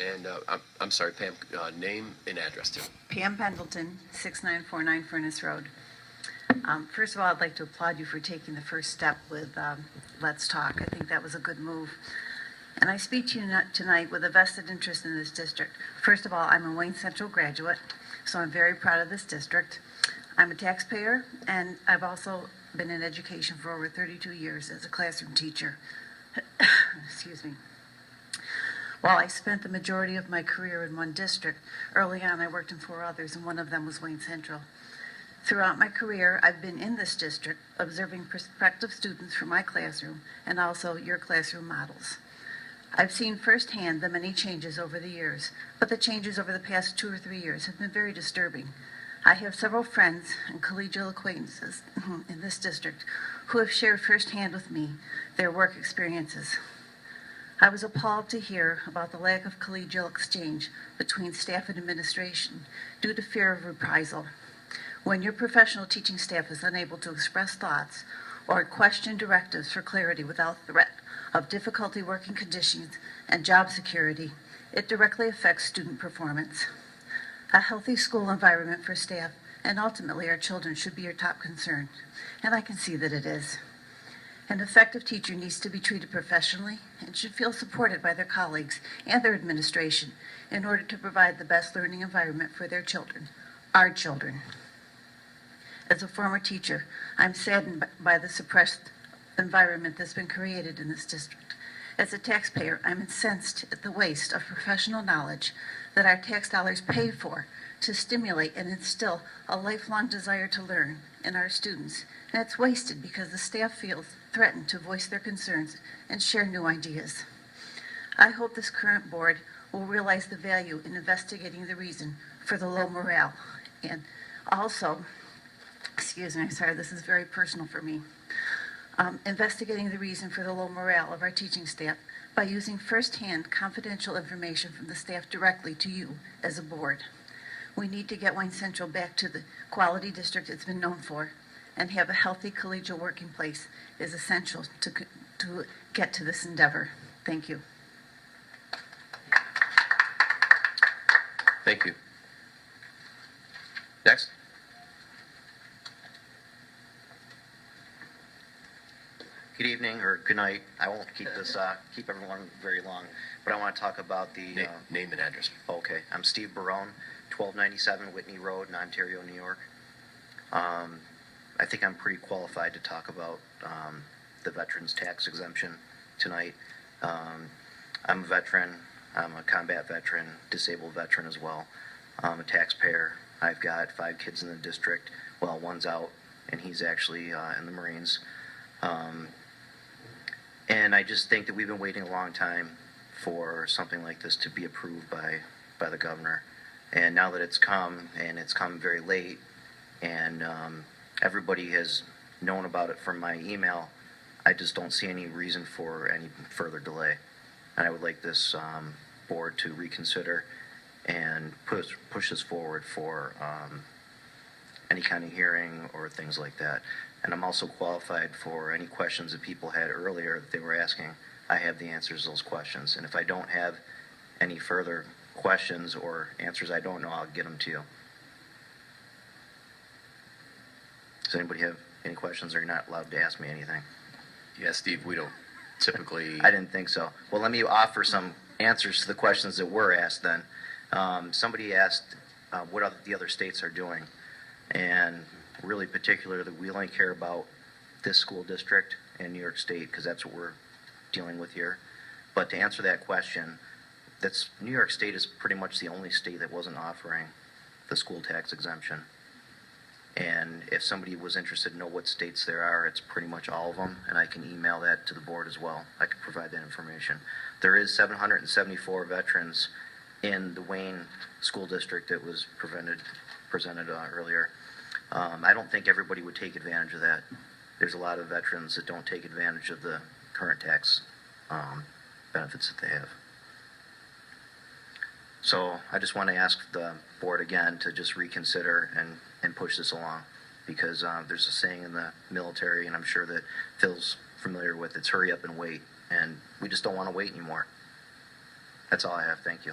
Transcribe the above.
And I'm sorry, Pam, name and address too. Pam Pendleton, 6949 Furnace Road. First of all, I'd like to applaud you for taking the first step with Let's Talk. I think that was a good move. And I speak to you tonight with a vested interest in this district. First of all, I'm a Wayne Central graduate, so I'm very proud of this district. I'm a taxpayer, and I've also been in education for over 32 years as a classroom teacher. Excuse me. While I spent the majority of my career in one district, early on I worked in 4 others, and one of them was Wayne Central. Throughout my career, I've been in this district observing prospective students from my classroom and also your classroom models. I've seen firsthand the many changes over the years, but the changes over the past 2 or 3 years have been very disturbing. I have several friends and collegial acquaintances in this district who have shared firsthand with me their work experiences. I was appalled to hear about the lack of collegial exchange between staff and administration due to fear of reprisal. When your professional teaching staff is unable to express thoughts or question directives for clarity without threat of difficulty working conditions and job security, it directly affects student performance. A healthy school environment for staff and ultimately our children should be your top concern, and I can see that it is. An effective teacher needs to be treated professionally and should feel supported by their colleagues and their administration in order to provide the best learning environment for their children, our children. As a former teacher, I'm saddened by the suppressed environment that's been created in this district. As a taxpayer, I'm incensed at the waste of professional knowledge that our tax dollars pay for to stimulate and instill a lifelong desire to learn in our students. And it's wasted because the staff feels threatened to voice their concerns and share new ideas. I hope this current board will realize the value in investigating the reason for the low morale. And also, excuse me, I'm sorry, this is very personal for me. Investigating the reason for the low morale of our teaching staff by using firsthand confidential information from the staff directly to you as a board. We need to get Wayne Central back to the quality district it's been known for, and have a healthy collegial working place is essential to get to this endeavor. Thank you. Thank you. Next. Good evening or good night. I won't keep everyone very long, but I want to talk about the name and address. Okay, I'm Steve Barone, 1297 Whitney Road in Ontario, New York. I think I'm pretty qualified to talk about the veterans tax exemption tonight. I'm a veteran. I'm a combat veteran, disabled veteran as well. I'm a taxpayer. I've got 5 kids in the district. Well, one's out, and he's actually in the Marines. And I just think that we've been waiting a long time for something like this to be approved by the governor. And now that it's come, and it's come very late, and everybody has known about it from my email, I just don't see any reason for any further delay. And I would like this board to reconsider and push this forward for any kind of hearing or things like that. And I'm also qualified for any questions that people had earlier that they were asking. I have the answers to those questions. And if I don't have any further questions or answers I don't know, I'll get them to you. Does anybody have any questions, or you're not allowed to ask me anything? Yeah, Steve, we don't typically... I didn't think so. Well, let me offer some answers to the questions that were asked then. Somebody asked what the other states are doing. And really particularly, we only care about this school district and New York State because that's what we're dealing with here. But to answer that question, New York State is pretty much the only state that wasn't offering the school tax exemption. And if somebody was interested to know what states there are, it's pretty much all of them, and I can email that to the board as well. I can provide that information. There is 774 veterans in the Wayne School District that was presented earlier. I don't think everybody would take advantage of that. There's a lot of veterans that don't take advantage of the current tax benefits that they have. So I just want to ask the board again to just reconsider and push this along, because there's a saying in the military, and I'm sure that Phil's familiar with, it's hurry up and wait, and we just don't want to wait anymore. That's all I have. Thank you.